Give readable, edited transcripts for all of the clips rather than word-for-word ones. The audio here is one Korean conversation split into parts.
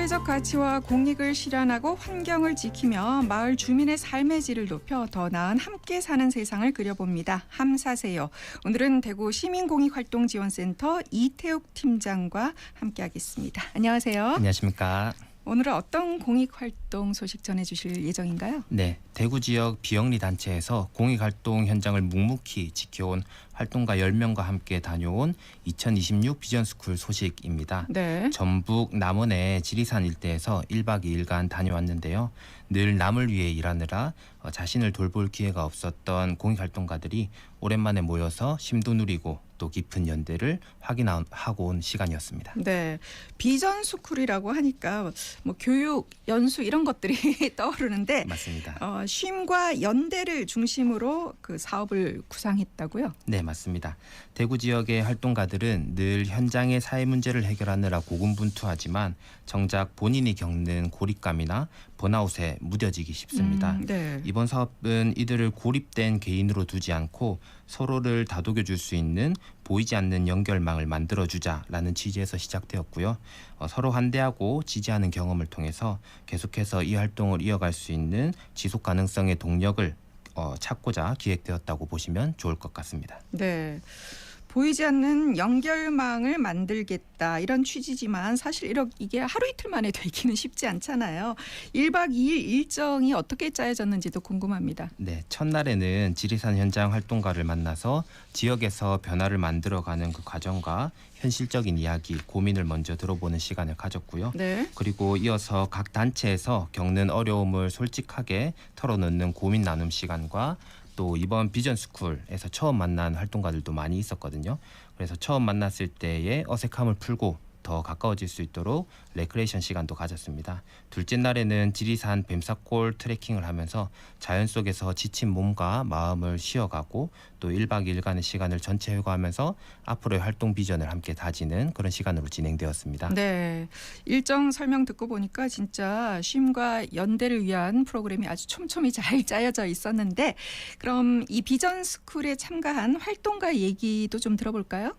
사회적 가치와 공익을 실현하고 환경을 지키며 마을 주민의 삶의 질을 높여 더 나은 함께 사는 세상을 그려봅니다. 함사세요. 오늘은 대구 시민공익활동지원센터 이태욱 팀장과 함께하겠습니다. 안녕하세요. 안녕하십니까. 오늘은 어떤 공익활동 소식 전해주실 예정인가요? 네, 대구 지역 비영리 단체에서 공익활동 현장을 묵묵히 지켜온 활동가 10명과 함께 다녀온 2026 비전스쿨 소식입니다. 네. 전북 남원의 지리산 일대에서 1박 2일간 다녀왔는데요. 늘 남을 위해 일하느라 자신을 돌볼 기회가 없었던 공익활동가들이 오랜만에 모여서 심도 누리고 또 깊은 연대를 확인하고 온 시간이었습니다. 네, 비전스쿨이라고 하니까 뭐 교육, 연수 이런 것들이 떠오르는데 맞습니다. 쉼과 연대를 중심으로 그 사업을 구상했다고요? 네, 맞습니다. 대구 지역의 활동가들은 늘 현장의 사회 문제를 해결하느라 고군분투하지만 정작 본인이 겪는 고립감이나 번아웃에 무뎌지기 쉽습니다. 네. 이번 사업은 이들을 고립된 개인으로 두지 않고 서로를 다독여줄 수 있는 보이지 않는 연결망을 만들어주자라는 취지에서 시작되었고요. 서로 환대하고 지지하는 경험을 통해서 계속해서 이 활동을 이어갈 수 있는 지속 가능성의 동력을 찾고자 기획되었다고 보시면 좋을 것 같습니다. 네. 보이지 않는 연결망을 만들겠다 이런 취지지만 사실 이게 하루 이틀 만에 되기는 쉽지 않잖아요. 1박 2일 일정이 어떻게 짜여졌는지도 궁금합니다. 네, 첫날에는 지리산 현장 활동가를 만나서 지역에서 변화를 만들어가는 그 과정과 현실적인 이야기, 고민을 먼저 들어보는 시간을 가졌고요. 네. 그리고 이어서 각 단체에서 겪는 어려움을 솔직하게 털어놓는 고민 나눔 시간과 또 이번 비전스쿨에서 처음 만난 활동가들도 많이 있었거든요. 그래서 처음 만났을 때의 어색함을 풀고 더 가까워질 수 있도록 레크레이션 시간도 가졌습니다. 둘째 날에는 지리산 뱀사골 트레킹을 하면서 자연 속에서 지친 몸과 마음을 쉬어가고 또 1박 2일간의 시간을 전체 회고하면서 앞으로의 활동 비전을 함께 다지는 그런 시간으로 진행되었습니다. 네, 일정 설명 듣고 보니까 진짜 쉼과 연대를 위한 프로그램이 아주 촘촘히 잘 짜여져 있었는데 그럼 이 비전스쿨에 참가한 활동가 얘기도 좀 들어볼까요?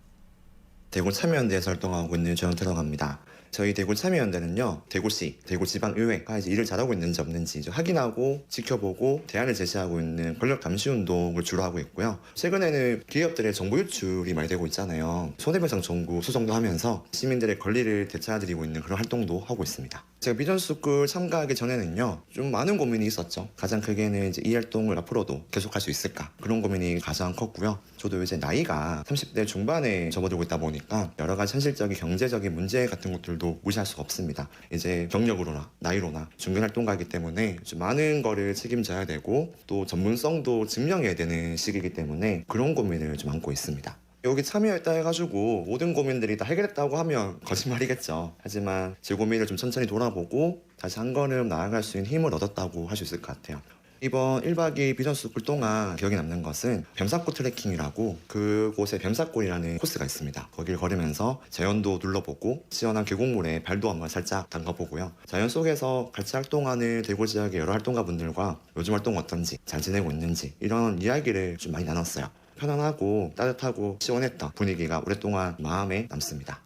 대구 참여연대에서 활동하고 있는 조영태라고 합니다. 저희 대구 참여연대는요, 대구시, 대구지방의회가 이제 일을 잘하고 있는지 없는지 확인하고 지켜보고 대안을 제시하고 있는 권력 감시 운동을 주로 하고 있고요. 최근에는 기업들의 정보 유출이 많이 되고 있잖아요. 손해배상 청구 소송도 하면서 시민들의 권리를 되찾아드리고 있는 그런 활동도 하고 있습니다. 제가 비전스쿨 참가하기 전에는요, 좀 많은 고민이 있었죠. 가장 크게는 이제 이 활동을 앞으로도 계속할 수 있을까? 그런 고민이 가장 컸고요. 저도 이제 나이가 30대 중반에 접어들고 있다 보니까 여러 가지 현실적인 경제적인 문제 같은 것들도 무시할 수가 없습니다. 이제 경력으로나 나이로나 중견 활동가이기 때문에 좀 많은 거를 책임져야 되고 또 전문성도 증명해야 되는 시기이기 때문에 그런 고민을 좀 안고 있습니다. 여기 참여했다 해가지고 모든 고민들이 다 해결했다고 하면 거짓말이겠죠. 하지만 제 고민을 좀 천천히 돌아보고 다시 한 걸음 나아갈 수 있는 힘을 얻었다고 할 수 있을 것 같아요. 이번 1박 2일 비전스쿨 동안 기억에 남는 것은 뱀사골 트레킹이라고 그곳에 뱀사골이라는 코스가 있습니다. 거길 걸으면서 자연도 둘러보고 시원한 계곡물에 발도 한번 살짝 담가보고요. 자연 속에서 같이 활동하는 대구 지역의 여러 활동가분들과 요즘 활동 어떤지 잘 지내고 있는지 이런 이야기를 좀 많이 나눴어요. 편안하고 따뜻하고 시원했던 분위기가 오랫동안 마음에 남습니다.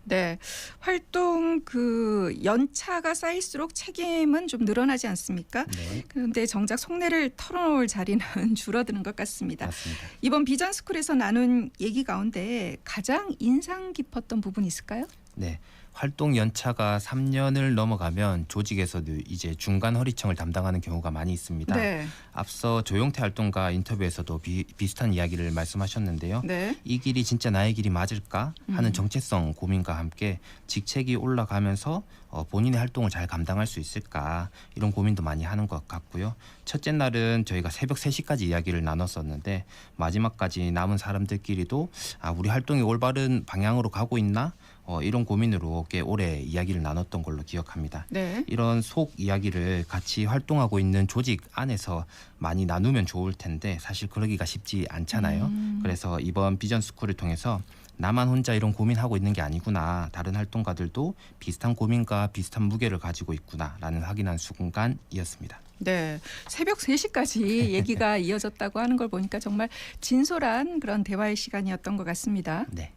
네, 활동 그 연차가 쌓일수록 책임은 좀 늘어나지 않습니까? 네. 그런데 정작 속내를 털어놓을 자리는 줄어드는 것 같습니다. 맞습니다. 이번 비전스쿨에서 나눈 얘기 가운데 가장 인상 깊었던 부분이 있을까요? 네. 활동 연차가 3년을 넘어가면 조직에서도 이제 중간 허리청을 담당하는 경우가 많이 있습니다. 네. 앞서 조용태 활동가 인터뷰에서도 비슷한 이야기를 말씀하셨는데요. 네. 이 길이 진짜 나의 길이 맞을까 하는 정체성 고민과 함께 직책이 올라가면서 본인의 활동을 잘 감당할 수 있을까 이런 고민도 많이 하는 것 같고요. 첫째 날은 저희가 새벽 3시까지 이야기를 나눴었는데 마지막까지 남은 사람들끼리도 우리 활동이 올바른 방향으로 가고 있나? 이런 고민으로 꽤 오래 이야기를 나눴던 걸로 기억합니다. 네. 이런 속 이야기를 같이 활동하고 있는 조직 안에서 많이 나누면 좋을 텐데 사실 그러기가 쉽지 않잖아요. 그래서 이번 비전스쿨을 통해서 나만 혼자 이런 고민하고 있는 게 아니구나. 다른 활동가들도 비슷한 고민과 비슷한 무게를 가지고 있구나라는 확인한 순간이었습니다. 네, 새벽 3시까지 얘기가 이어졌다고 하는 걸 보니까 정말 진솔한 그런 대화의 시간이었던 것 같습니다. 네.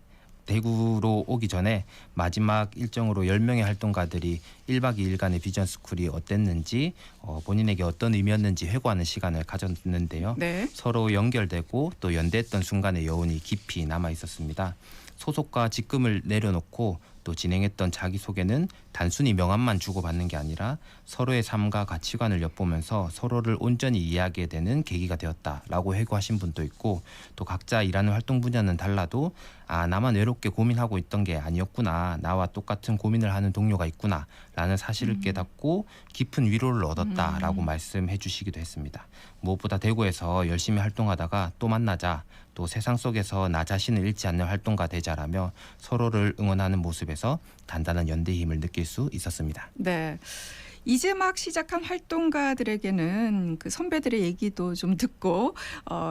대구로 오기 전에 마지막 일정으로 10명의 활동가들이 1박 2일간의 비전스쿨이 어땠는지 본인에게 어떤 의미였는지 회고하는 시간을 가졌는데요. 네. 서로 연결되고 또 연대했던 순간의 여운이 깊이 남아 있었습니다. 소속과 직급을 내려놓고 또 진행했던 자기소개는 단순히 명함만 주고받는 게 아니라 서로의 삶과 가치관을 엿보면서 서로를 온전히 이해하게 되는 계기가 되었다라고 회고하신 분도 있고, 또 각자 일하는 활동 분야는 달라도 나만 외롭게 고민하고 있던 게 아니었구나, 나와 똑같은 고민을 하는 동료가 있구나 라는 사실을 깨닫고 깊은 위로를 얻었다라고 말씀해 주시기도 했습니다. 무엇보다 대구에서 열심히 활동하다가 또 만나자, 또 세상 속에서 나 자신을 잃지 않는 활동가 되자라며 서로를 응원하는 모습에서 단단한 연대의 힘을 느낄 수 있었습니다. 네. 이제 막 시작한 활동가들에게는 그 선배들의 얘기도 좀 듣고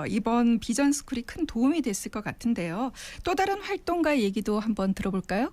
이번 비전스쿨이 큰 도움이 됐을 것 같은데요. 또 다른 활동가의 얘기도 한번 들어볼까요?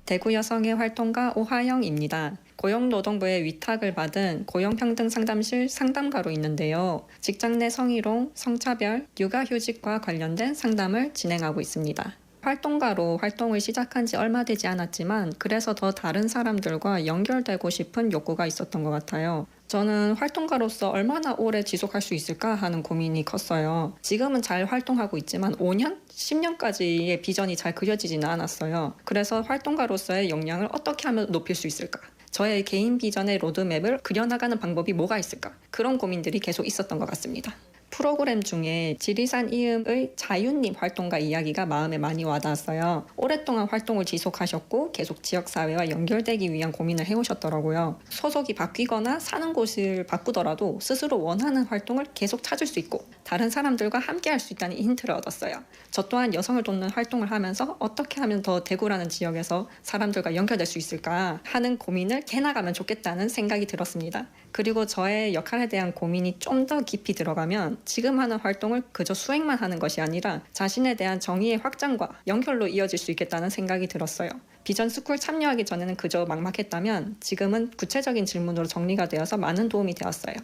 대구 여성의 활동가 오하영입니다. 고용노동부의 위탁을 받은 고용평등상담실 상담가로 있는데요. 직장 내 성희롱, 성차별, 육아휴직과 관련된 상담을 진행하고 있습니다. 활동가로 활동을 시작한 지 얼마 되지 않았지만 그래서 더 다른 사람들과 연결되고 싶은 욕구가 있었던 것 같아요. 저는 활동가로서 얼마나 오래 지속할 수 있을까 하는 고민이 컸어요. 지금은 잘 활동하고 있지만 5년? 10년까지의 비전이 잘 그려지지는 않았어요. 그래서 활동가로서의 역량을 어떻게 하면 높일 수 있을까? 저의 개인 비전의 로드맵을 그려나가는 방법이 뭐가 있을까? 그런 고민들이 계속 있었던 것 같습니다. 프로그램 중에 지리산 이음의 자윤님 활동가 이야기가 마음에 많이 와닿았어요. 오랫동안 활동을 지속하셨고 계속 지역사회와 연결되기 위한 고민을 해오셨더라고요. 소속이 바뀌거나 사는 곳을 바꾸더라도 스스로 원하는 활동을 계속 찾을 수 있고 다른 사람들과 함께 할 수 있다는 힌트를 얻었어요. 저 또한 여성을 돕는 활동을 하면서 어떻게 하면 더 대구라는 지역에서 사람들과 연결될 수 있을까 하는 고민을 해나가면 좋겠다는 생각이 들었습니다. 그리고 저의 역할에 대한 고민이 좀 더 깊이 들어가면 지금 하는 활동을 그저 수행만 하는 것이 아니라 자신에 대한 정의의 확장과 연결로 이어질 수 있겠다는 생각이 들었어요. 비전스쿨 참여하기 전에는 그저 막막했다면 지금은 구체적인 질문으로 정리가 되어서 많은 도움이 되었어요.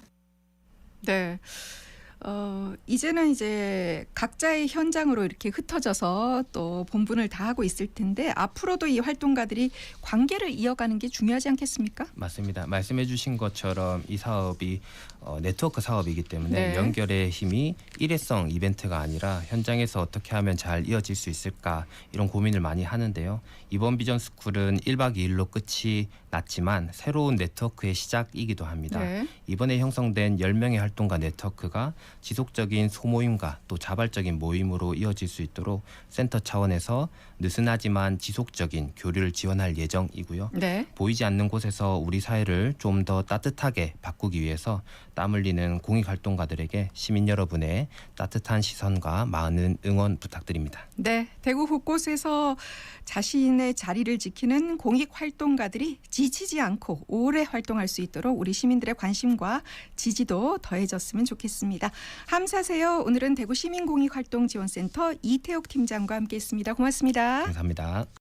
네. 이제는 이제 각자의 현장으로 이렇게 흩어져서 또 본분을 다하고 있을 텐데 앞으로도 이 활동가들이 관계를 이어가는 게 중요하지 않겠습니까? 맞습니다. 말씀해 주신 것처럼 이 사업이 네트워크 사업이기 때문에 네. 연결의 힘이 일회성 이벤트가 아니라 현장에서 어떻게 하면 잘 이어질 수 있을까, 이런 고민을 많이 하는데요. 이번 비전스쿨은 1박 2일로 끝이 났지만 새로운 네트워크의 시작이기도 합니다. 네. 이번에 형성된 10명의 활동가 네트워크가 지속적인 소모임과 또 자발적인 모임으로 이어질 수 있도록 센터 차원에서 느슨하지만 지속적인 교류를 지원할 예정이고요. 네. 보이지 않는 곳에서 우리 사회를 좀 더 따뜻하게 바꾸기 위해서 땀 흘리는 공익활동가들에게 시민 여러분의 따뜻한 시선과 많은 응원 부탁드립니다. 네, 대구 곳곳에서 자신의 자리를 지키는 공익활동가들이 지치지 않고 오래 활동할 수 있도록 우리 시민들의 관심과 지지도 더해졌으면 좋겠습니다. 함사세요. 오늘은 대구 시민공익활동지원센터 이태옥 팀장과 함께했습니다. 고맙습니다. 감사합니다.